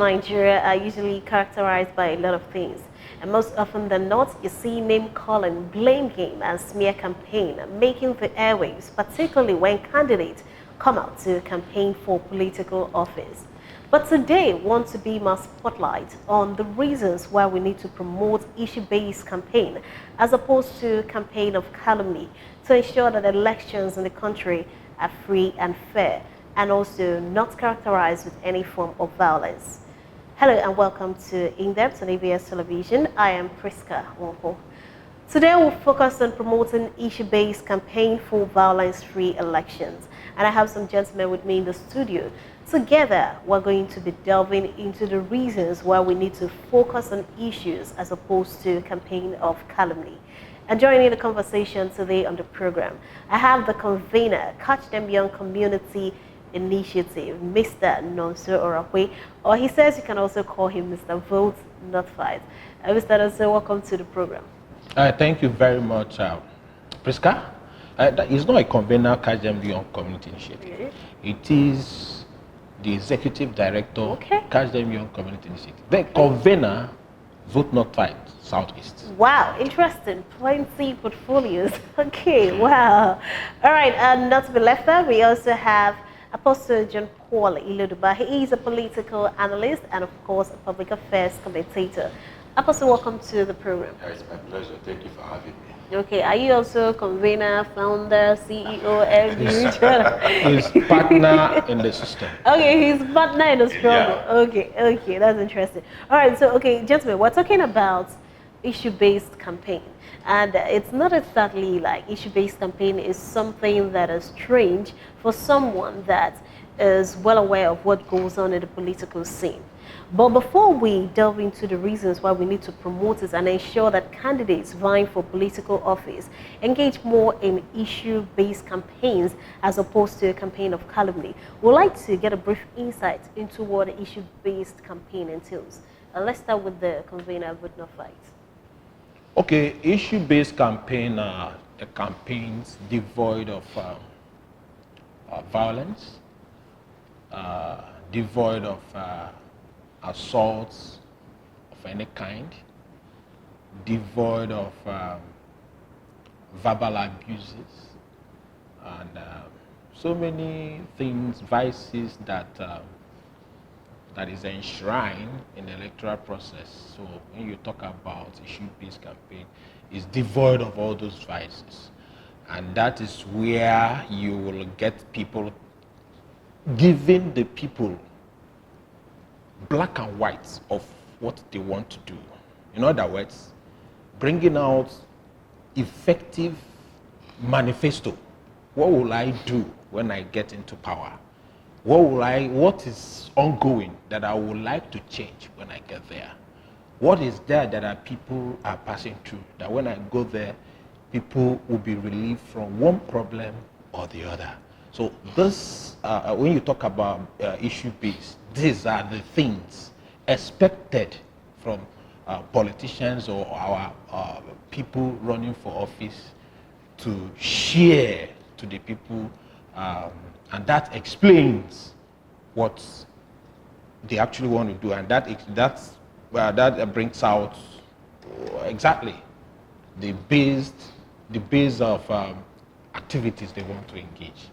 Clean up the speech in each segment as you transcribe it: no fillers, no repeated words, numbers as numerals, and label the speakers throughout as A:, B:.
A: Nigeria are usually characterized by a lot of things. And most often than not, you see name calling, blame game, and smear campaign making the airwaves, particularly when candidates come out to campaign for political office. But today, we want to beam our spotlight on the reasons why we need to promote issue-based campaign as opposed to campaign of calumny to ensure that elections in the country are free and fair and also not characterized with any form of violence. Hello and welcome to Indepth on ABS Television. I am Priska Wonko. Today we'll focus on promoting issue-based campaign for violence-free elections. And I have some gentlemen with me in the studio. Together, we're going to be delving into the reasons why we need to focus on issues as opposed to campaign of calumny. And joining the conversation today on the program, I have the convener, Catch Them Young Community Initiative, Mr. Nonso Orakwe, or he says you can also call him Mr. Vote Not Fight. Mr. Nonso, welcome to the program.
B: Thank you very much, Priska. It's not a convener, Catch Them Young Community Initiative. It is the executive director, Catch Them Young Community Initiative. The convener, Vote Not Fight, Southeast.
A: Wow, interesting. Plenty portfolios. Okay, wow. All right, and not to be left out, we also have Apostle John Paul Iloduba. He is a political analyst and, of course, a public affairs commentator. Apostle, welcome to the program.
C: It's my pleasure. Thank you for having me.
A: Okay, are you also convener, founder, CEO, MD?
B: He's partner in the system.
A: Okay, he's partner in the struggle. Yeah. Okay, that's interesting. All right, so, okay, gentlemen, we're talking about issue-based campaign. And it's not exactly like issue-based campaign is something that is strange for someone that is well aware of what goes on in the political scene. But before we delve into the reasons why we need to promote it and ensure that candidates vying for political office engage more in issue-based campaigns as opposed to a campaign of calumny, we'd like to get a brief insight into what an issue-based campaign entails. Let's start with the convener, Vote Not Fight.
B: Okay, issue-based campaign are the campaigns devoid of violence, devoid of assaults of any kind, devoid of verbal abuses, and so many things, vices that is enshrined in the electoral process. So when you talk about issue-based campaign, it's devoid of all those vices. And that is where you will get people giving the people black and white of what they want to do. In other words, bringing out effective manifesto. What will I do when I get into power? What is ongoing that I would like to change when I get there? What is there that people are passing through that when I go there, people will be relieved from one problem or the other? So this, when you talk about issue-based, these are the things expected from politicians or our people running for office to share to the people, and that explains what they actually want to do, and that brings out exactly the base of activities they want to engage.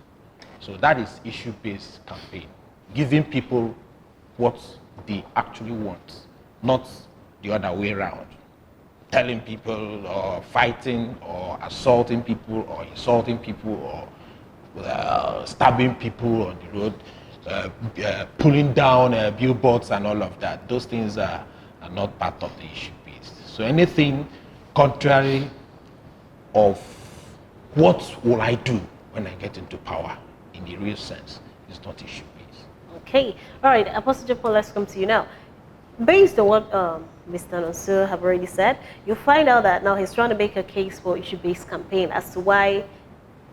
B: So that is issue-based campaign, giving people what they actually want, not the other way around. Telling people or fighting or assaulting people or insulting people or stabbing people on the road, pulling down billboards and all of that. Those things are not part of the issue-based. So anything contrary of what will I do when I get into power in the real sense is not issue-based.
A: Okay, all right, Apostle John Paul, let's come to you now. Based on what Mr. Nonso have already said, you'll find out that now he's trying to make a case for issue-based campaign as to why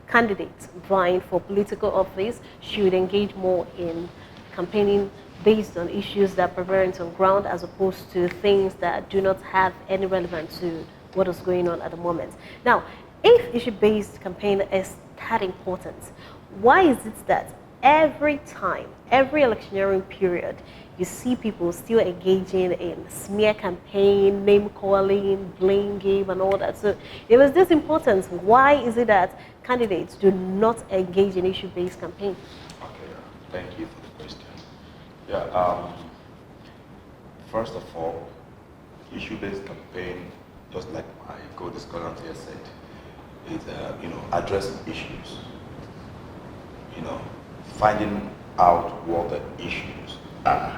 A: candidates vying for political office should engage more in campaigning based on issues that are prevalent on ground as opposed to things that do not have any relevance to what is going on at the moment. Now, if issue-based campaign is that important, why is it that every time, every electioneering period, you see people still engaging in smear campaign, name calling, blame game, and all that. So there was this importance. Why is it that candidates do not engage in issue-based campaign?
C: Okay, thank you for the question. Yeah, first of all, issue-based campaign, just like my co-discussant here said, is addressing issues. Finding out what the issues are,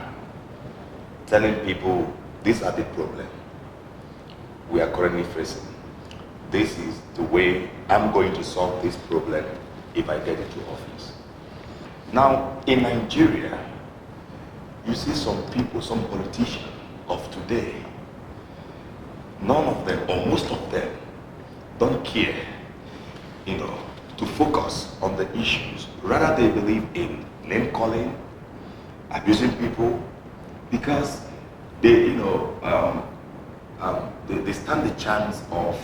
C: telling people these are the problems we are currently facing. This is the way I'm going to solve this problem if I get into office. Now, in Nigeria, you see some people, some politicians of today, none of them, or most of them, don't care, to focus on the issues. Rather, they believe in name calling, abusing people, because they, they stand the chance of,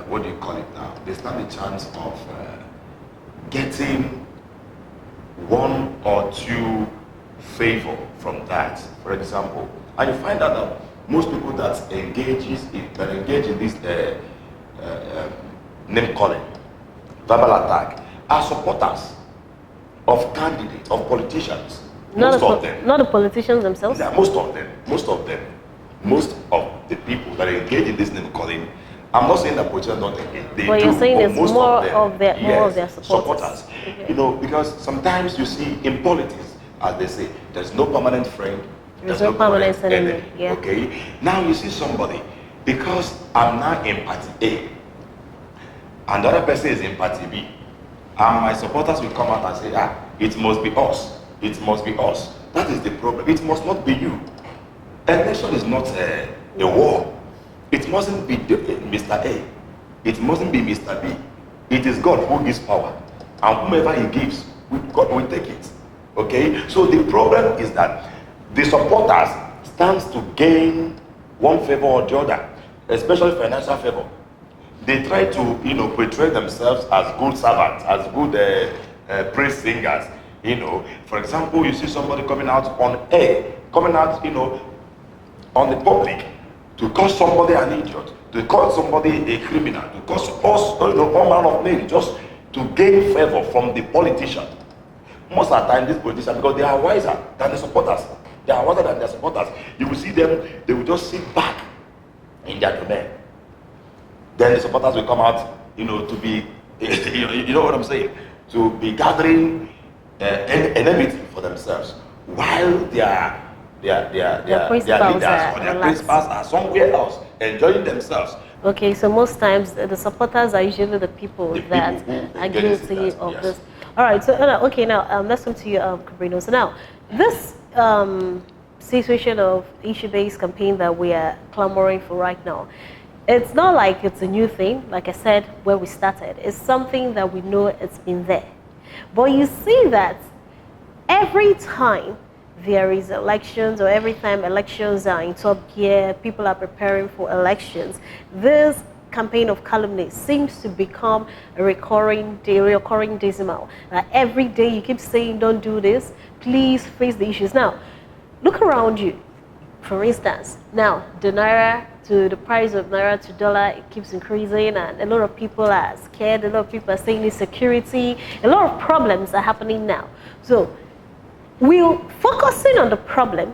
C: what do you call it now? They stand the chance of getting one or two favor from that, for example. And you find out that most people that engage in this name calling, verbal attack, are supporters of candidates, of politicians. Most of them.
A: Not the politicians themselves?
C: Yeah, most of them. Most of the people that engage in this name calling, I'm not saying that politicians don't engage.
A: But you're saying it's more of their supporters.
C: Okay. Because sometimes you see in politics, as they say, there's no permanent friend,
A: there's no permanent enemy. Yeah.
C: Okay? Now you see somebody, because I'm now in party A, and the other person is in party B, and my supporters will come out and say, it must be us. It must be us. That is the problem. It must not be you. Election is not a war. It mustn't be Mr. A. It mustn't be Mr. B. It is God who gives power. And whomever he gives, God will take it. Okay? So the problem is that the supporters stands to gain one favor or the other, especially financial favor. They try to, portray themselves as good servants, as good praise singers. For example, you see somebody coming out on air, on the public, to call somebody an idiot, to call somebody a criminal, to call us, all manner of names, just to gain favor from the politician. Most of the time, these politicians, because they are wiser than the supporters, they are wiser than their supporters. You will see them; they will just sit back in their domain. Then the supporters will come out, to be, you know what I'm saying, to be gathering enmity for themselves, while their leaders or their principals are somewhere else enjoying themselves.
A: Okay, so most times the supporters are usually the people that are guilty of
C: yes.
A: this. All right, so now let's come to you, Cabrino. So now this situation of issue-based campaign that we are clamoring for right now, it's not like it's a new thing. Like I said, where we started, it's something that we know it's been there. But you see that every time there is elections, or every time elections are in top gear, people are preparing for elections, this campaign of calumny seems to become a recurring decimal. Every day you keep saying, don't do this, please face the issues. Now, look around you. For instance, now the price of naira to dollar, it keeps increasing, and a lot of people are scared, a lot of people are saying insecurity, a lot of problems are happening now. So will focusing on the problem,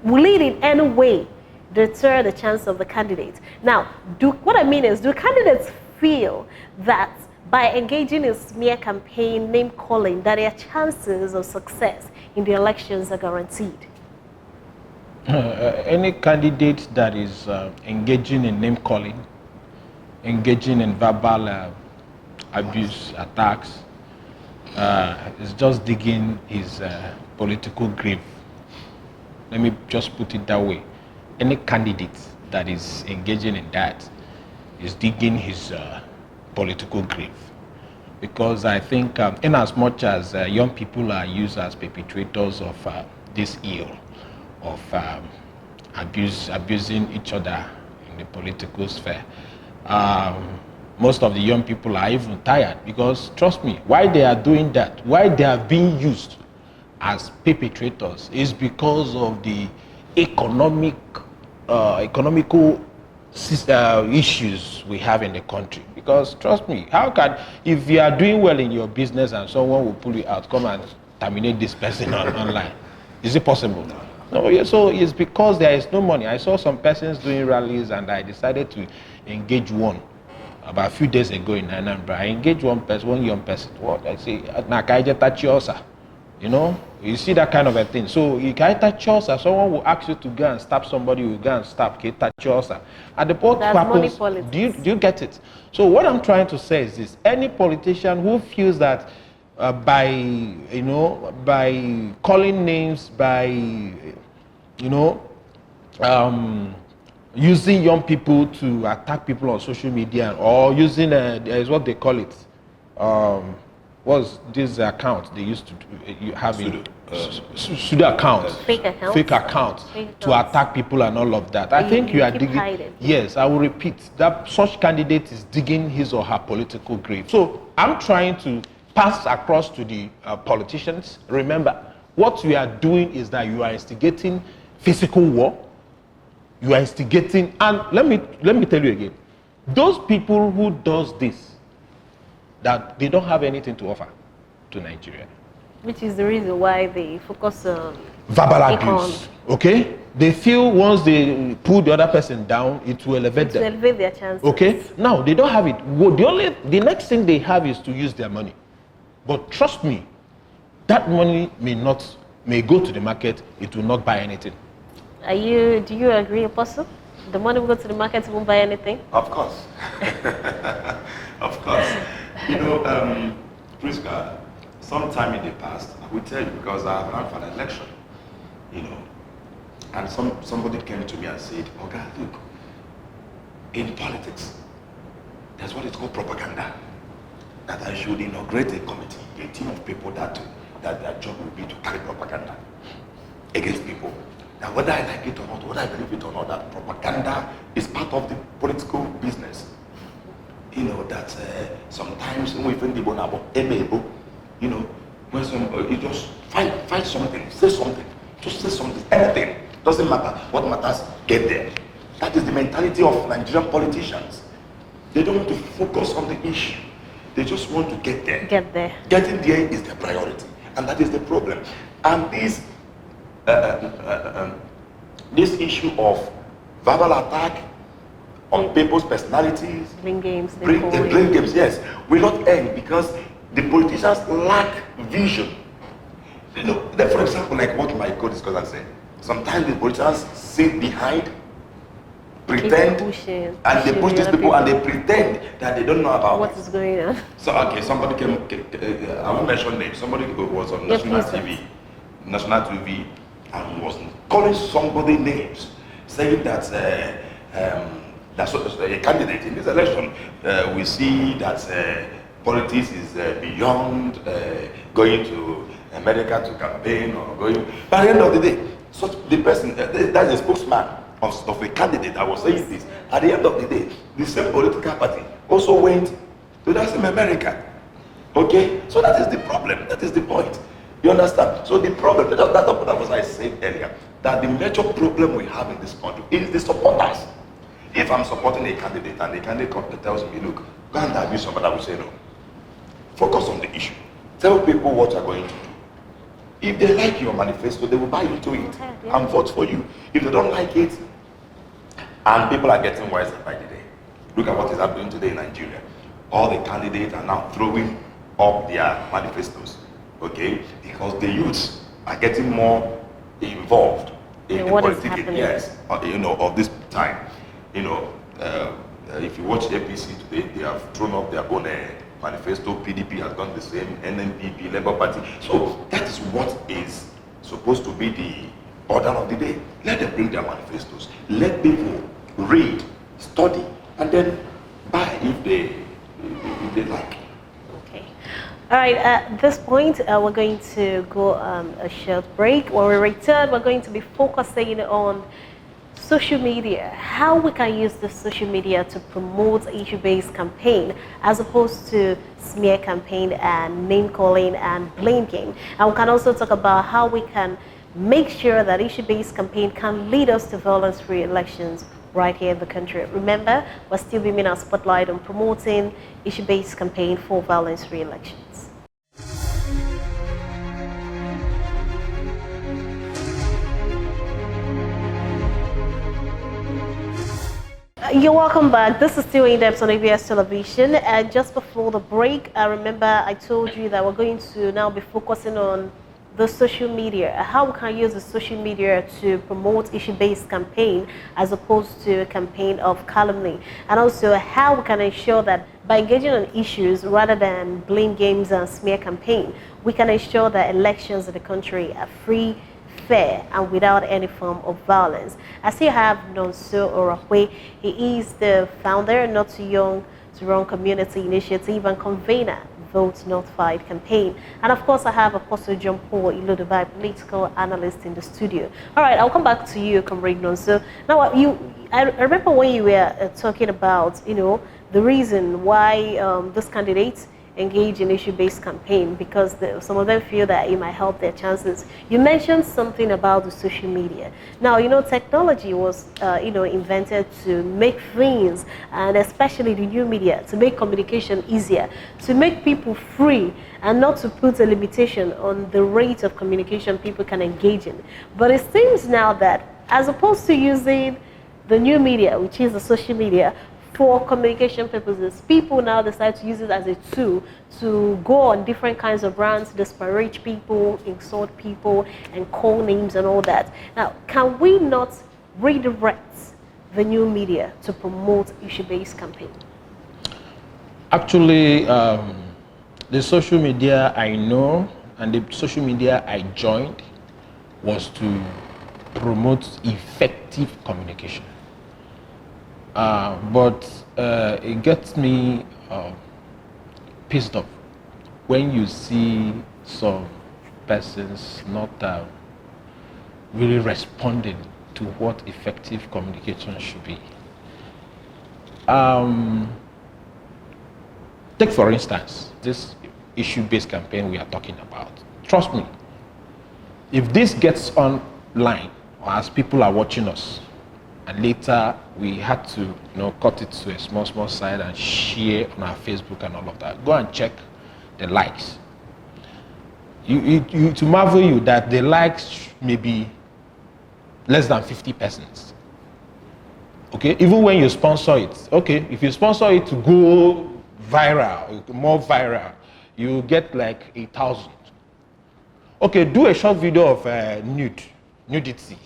A: will it in any way deter the chance of the candidate? Now, what I mean is, do candidates feel that by engaging in smear campaign, name calling, that their chances of success in the elections are guaranteed?
B: Any candidate that is engaging in name calling, engaging in verbal abuse, attacks, is just digging his political grave. Let me just put it that way. Any candidate that is engaging in that is digging his political grave. Because I think in as much as young people are used as perpetrators of this ill, of abusing each other in the political sphere, most of the young people are even tired, because trust me, why they are doing that, why they are being used as perpetrators is because of the economical issues we have in the country. Because trust me, how can, if you are doing well in your business and someone will pull you out, come and terminate this person online? Is it possible? No, yeah, so it's because there is no money. I saw some persons doing rallies and I decided to engage one about a few days ago in Anambra. I engaged one person, one young person. What I say, you know, you see that kind of a thing. So you can touch us, someone will ask you to go and stab somebody, you go and stab, at the what happens, do you get it? So what I'm trying to say is this: any politician who feels that by calling names, by using young people to attack people on social media, or using is what they call it, what's this account they used to have pseudo accounts,
A: fake
B: accounts to attack people and all of that. I think you are digging. Yes, I will repeat that such candidate is digging his or her political grave. So I'm trying to pass across to the politicians. Remember, what we are doing is that you are instigating physical war. You are instigating, and let me tell you again, those people who does this, that they don't have anything to offer to Nigeria.
A: Which is the reason why they focus on
B: verbal abuse. Okay? They feel once they pull the other person down, it will elevate them.
A: Elevate their chances.
B: Okay? Now, they don't have it. The next thing they have is to use their money. But trust me, that money may go to the market, it will not buy anything. Do you agree, Apostle? The money will go to the market, it won't buy anything?
C: Of course. Of course. You know, Priska, sometime in the past, I will tell you, because I ran for an election, you know, and somebody came to me and said, "Oh God, look, in politics, there's what is called propaganda. That I should inaugurate a committee, a team of people that their job will be to carry propaganda against people. Now, whether I like it or not, whether I believe it or not, that propaganda is part of the political business. You know, that sometimes when we find the bonabo, you know, when you just find something, say something, just say something, anything, doesn't matter. What matters, get there. That is the mentality of Nigerian politicians. They don't want to focus on the issue. They just want to get there.
A: Get there.
C: Getting there is their priority, and that is the problem. And this issue of verbal attack on people's personalities,
A: blame games,
C: blame games, yes, will not end because the politicians lack vision. You know, for example, like what my co-discussor said, sometimes the politicians sit behind, pretend, and they push these people and they pretend that they don't know about
A: what is going on.
C: So, okay, somebody came, I won't mention names, somebody who was on national TV, and was calling somebody names, saying that that's a candidate in this election. We see that politics is beyond going to America to campaign or going. But at the end of the day, so the person, that's a spokesman of a candidate that was saying this. At the end of the day, the same political party also went to that same America. Okay? So that is the problem. That is the point. You understand? So the problem, that was I said earlier, that the major problem we have in this country is the supporters. If I'm supporting a candidate and the candidate tells me, look, go and abuse somebody, I will say no. Focus on the issue. Tell people what you're going to do. If they like your manifesto, they will buy into it and vote for you. If they don't like it, and people are getting wiser by the day. Look at what is happening today in Nigeria. All the candidates are now throwing up their manifestos, okay? Because the youths are getting more involved in the politics, yes, you know, of this time. You know, if you watch APC today, they have thrown up their own manifesto. PDP has done the same. NNPP, Labour Party. So that is what is supposed to be the order of the day. Let them bring their manifestos. Let people read, study, and then buy if they like.
A: Okay. All right. At this point, we're going to go a short break. When we return, we're going to be focusing on social media, how we can use the social media to promote issue-based campaign as opposed to smear campaign and name calling and blame game. And we can also talk about how we can make sure that issue-based campaign can lead us to violence-free elections right here in the country. Remember, we're still beaming our spotlight on promoting issue-based campaign for violence-free elections. You're welcome back. This is still Indepth on ABS Television. And just before the break, I remember I told you that we're going to now be focusing on the social media, how we can use the social media to promote issue-based campaign as opposed to a campaign of calumny, and also how we can ensure that by engaging on issues rather than blame games and smear campaign, we can ensure that elections in the country are free, fair, and without any form of violence. I still have Nonso Orahwe. He is the founder, Not Too Young to Run Community Initiative, and convener, Vote Not Fight campaign. And of course, I have Apostle John Paul Ilodubai, political analyst in the studio. All right, I'll come back to you, Comrade Nonso. Now, I remember when you were talking about, the reason why this candidate engage in issue-based campaign, because some of them feel that it might help their chances. You mentioned something about the social media. Now, technology was, invented to make things, and especially the new media, to make communication easier, to make people free, and not to put a limitation on the rate of communication people can engage in. But it seems now that as opposed to using the new media, which is the social media, for communication purposes, people now decide to use it as a tool to go on different kinds of rants, disparage people, insult people, and call names and all that. Now, can we not redirect the new media to promote issue-based campaign?
B: Actually, the social media I know and the social media I joined was to promote effective communication. But it gets me pissed off when you see some persons not really responding to what effective communication should be. Take for instance, this issue-based campaign we are talking about. Trust me, if this gets online, or as people are watching us, and later we had to cut it to a small side and share on our Facebook and all of that, go and check the likes. To marvel you that the likes may be less than 50 persons. Okay, even when you sponsor it, okay, if you sponsor it to go viral, more viral, you get like 1,000. Okay, do a short video of nudity,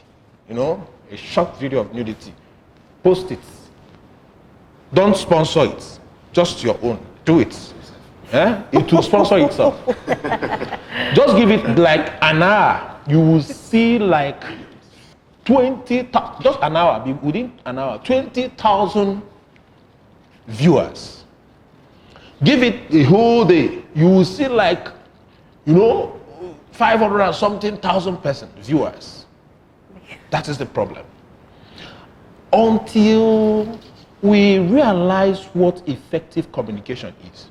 B: a short video of nudity, post it. Don't sponsor it, just your own. Do it. It will sponsor itself. Just give it like an hour. You will see like 20,000, just an hour, within an hour, 20,000 viewers. Give it a whole day. You will see like, 500 and something thousand viewers. That is the problem. Until we realize what effective communication is,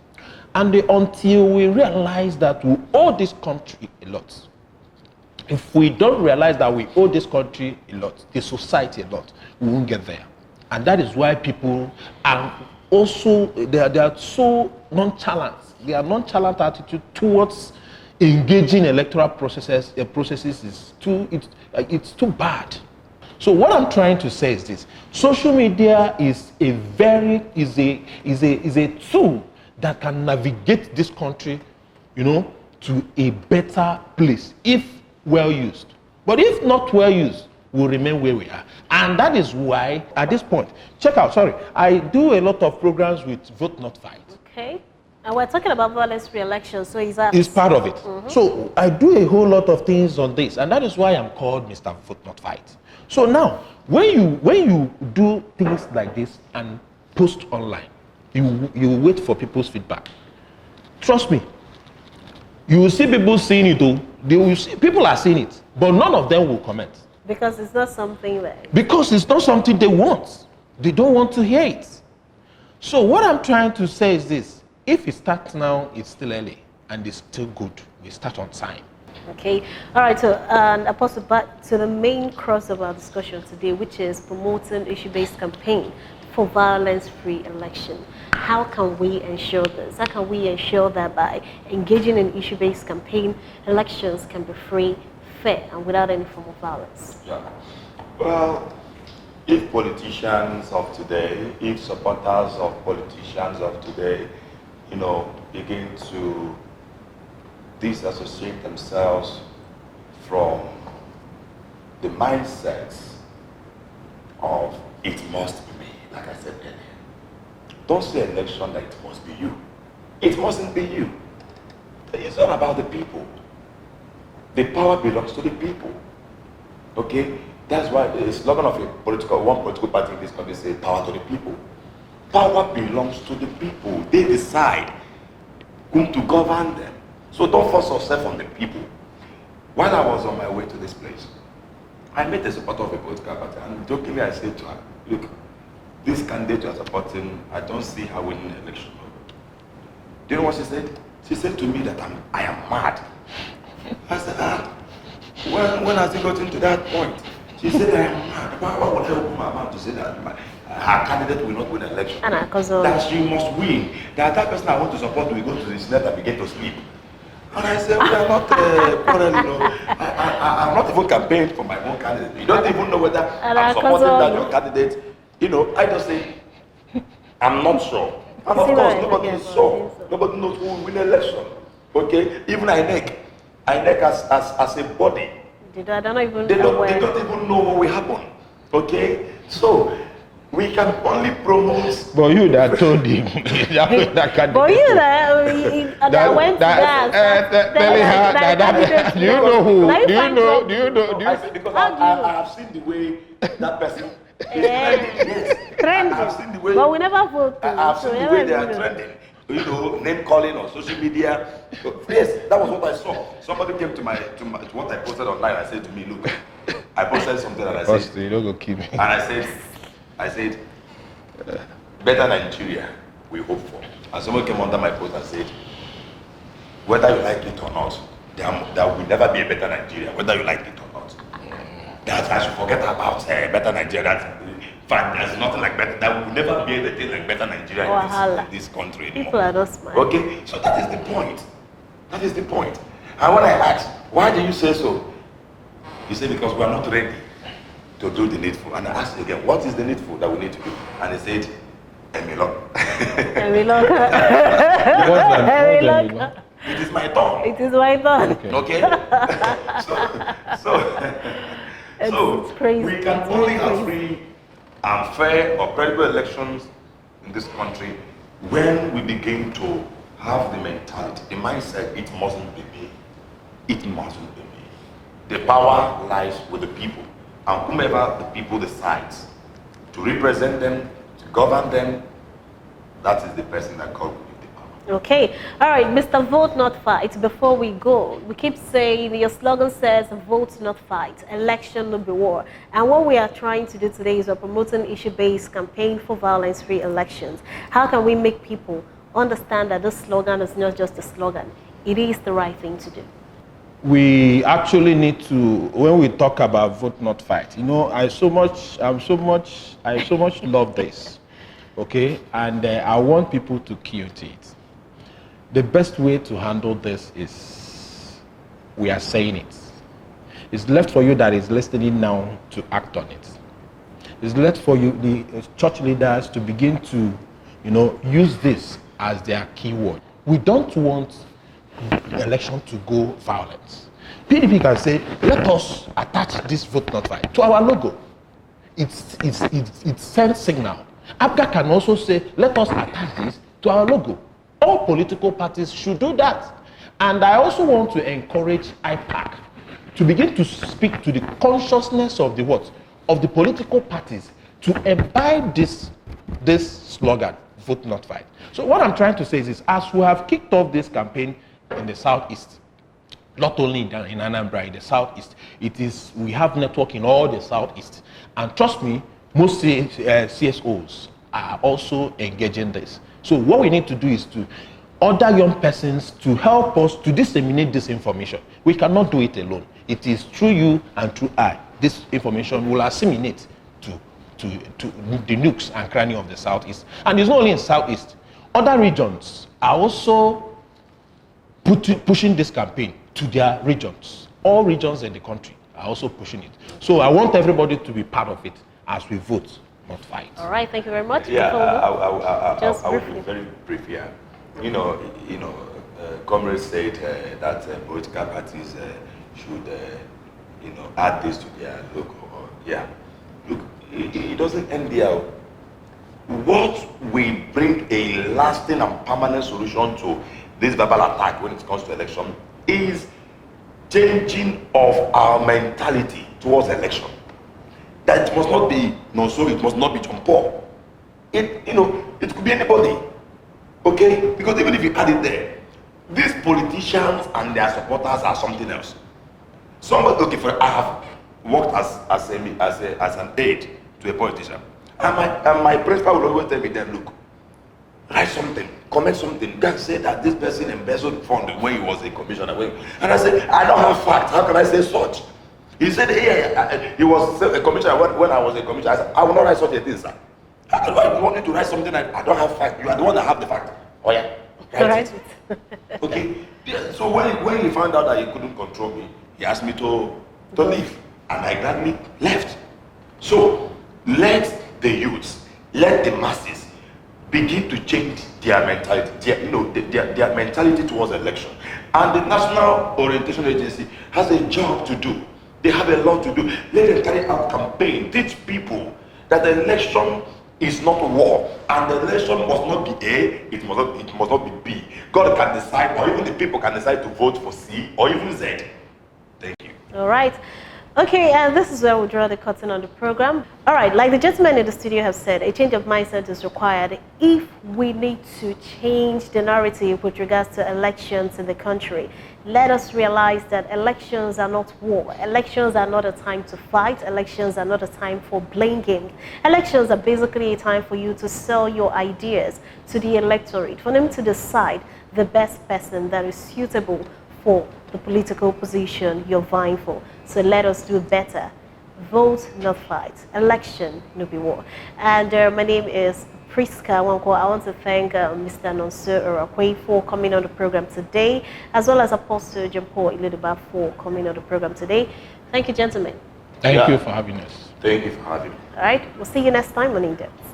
B: and until we realize that we owe this country a lot. If we don't realize that we owe this country a lot, the society a lot, we won't get there. And that is why people are also, they are so nonchalant. Their nonchalant attitude towards engaging electoral processes is it's too bad. So what I'm trying to say is this: social media is a tool that can navigate this country, to a better place if well used. But if not well used, we'll remain where we are. And that is why, at this point, I do a lot of programs with Vote Not Fight.
A: Okay. And we're talking about violence-free elections, so is that...
B: It's part of it. Mm-hmm. So I do a whole lot of things on this, and that is why I'm called Mr. Vote Not Fight. So now, when you do things like this and post online, you wait for people's feedback. Trust me, you will see people seeing it, people are seeing it, but none of them will comment.
A: Because it's not something that...
B: Because it's not something they want. They don't want to hear it. So what I'm trying to say is this. If it starts now, it's still early and it's still good. We start on time.
A: Okay. All right. So, Apostle, back to the main crux of our discussion today, which is promoting issue-based campaign for violence-free election. How can we ensure this? How can we ensure that by engaging in issue-based campaign, elections can be free, fair, and without any form of violence?
C: Yeah. Well, if politicians of today, if supporters of politicians of today, begin to disassociate themselves from the mindsets of it must be me, like I said earlier. Don't say election that it must be you. It mustn't be you. It's all about the people. The power belongs to the people. Okay? That's why the slogan of one political party in this country says power to the people. Power belongs to the people. They decide whom to govern them. So don't force yourself on the people. While I was on my way to this place, I met a supporter of a political party, and jokingly I said to her, look, this candidate you are supporting, I don't see her winning the election. Do you know what she said? She said to me that I am mad. I said, when has it gotten to that point? She said, I am mad. Why would I open my mouth to say that her candidate will not win the election? That she must win. That person I want to support will go to the Senate and begin to sleep. And I said, we are not I'm not even campaigning for my own candidate. You don't even know whether I'm supporting that your candidate. I just say, I'm not sure. And of course, nobody is sure. Nobody knows who will win the election. Okay? Even INEC as a body, they don't even know what will happen. Okay? So, we can only promote.
B: But you that told him that candidate.
A: But you that went to that.
B: Do you know who? Do you know?
C: I said because I have seen the way that person is trending. I have seen the way.
A: But we never vote.
C: I have seen the way they are trending. Name calling on social media. Yes, that was what I saw. Somebody came to what I posted online. I said to me, look, I posted something and I said,
B: you don't go kill me.
C: And I said, better Nigeria we hope for. And someone came under my post and said, whether you like it or not, there will never be a better Nigeria, whether you like it or not. That I should forget about better Nigeria. In fact, there's nothing like better. There will never be anything like better Nigeria in this country anymore.
A: People are not smart.
C: Okay, so that is the point. That is the point. And when I asked, why do you say so? He said, because we are not ready to do the needful. And I asked again, what is the needful that we need to do? And he said, Emilok.
A: Emilok.
C: It is my turn.
A: It is my turn.
C: Okay. So
A: crazy.
C: We can only have free and fair or credible elections in this country when we begin to have the mentality, the mindset, it mustn't be me. It mustn't be me. The power lies with the people. And whomever the people decides to represent them, to govern them, that is the person that God will give the power.
A: Okay. All right, Mr. Vote Not Fight. Before we go, we keep saying your slogan says vote not fight, election no be war. And what we are trying to do today is we're promoting issue-based campaign for violence-free elections. How can we make people understand that this slogan is not just a slogan? It is the right thing to do.
B: We actually need to, when we talk about vote not fight, I so much love this, okay, and I want people to key to it. The best way to handle this is we are saying it. It's left for you that is listening now to act on it. It's left for you, the church leaders, to begin to, use this as their keyword. We don't want election to go violent. PDP can say, let us attach this vote not fight to our logo. It sends signal. APGA can also say, let us attach this to our logo. All political parties should do that. And I also want to encourage IPAC to begin to speak to the consciousness of the political parties to imbibe this slogan, vote not fight. So what I'm trying to say is this: as we have kicked off this campaign in the Southeast, not only in Anambra, in the southeast. We have network in all the southeast. And trust me, most CSOs are also engaging this. So what we need to do is to order young persons to help us to disseminate this information. We cannot do it alone. It is through you and through I. This information will assimilate to the nooks and crannies of the southeast. And it's not only in southeast. Other regions are also pushing this campaign to their regions. All regions in the country are also pushing it. So I want everybody to be part of it as we vote, not fight.
A: All right, thank you very much.
C: Yeah,
A: I
C: will be very brief here. Comrades said that political parties should, add this to their logo. Yeah, look, it doesn't end there. What will bring a lasting and permanent solution to this verbal attack when it comes to election is changing of our mentality towards election. That it must not be so it must not be John Paul. It could be anybody. Okay? Because even if you add it there, these politicians and their supporters are something else. I have worked as an aide to a politician. And my principal will always tell me then, look, write something, comment something. You can say that this person embezzled fund when he was a commissioner. And I said, I don't have facts. How can I say such? He said, he was a commissioner when I was a commissioner. I said, I will not write such a thing, sir. How can I want you to write something I don't have facts? You are the one that have the fact. Oh yeah, write it. Okay. Yeah, so when he found out that he couldn't control me, he asked me to leave. And I gladly left. So let the youths, let the masses begin to change their mentality, their mentality towards election. And the National Orientation Agency has a job to do. They have a lot to do. Let them carry out campaign, teach people that the election is not war, and the election must not be A, it must not be B. God can decide, or even the people can decide to vote for C or even Z. Thank you.
A: All right. Okay, and this is where we draw the curtain on the program. All right, like the gentlemen in the studio have said, a change of mindset is required if we need to change the narrative with regards to elections in the country. Let us realize that elections are not war. Elections are not a time to fight. Elections are not a time for blame games. Elections are basically a time for you to sell your ideas to the electorate, for them to decide the best person that is suitable for the political position you're vying for. So let us do better. Vote, not fight. Election, no be war. And my name is Priska Wanko. I want to thank Mr. Nonso Urakwe for coming on the program today, as well as Apostle Jempo Ilidiba for coming on the program today. Thank you, gentlemen.
B: Thank you for having us.
C: Thank you for having me.
A: All right, we'll see you next time on Indepth.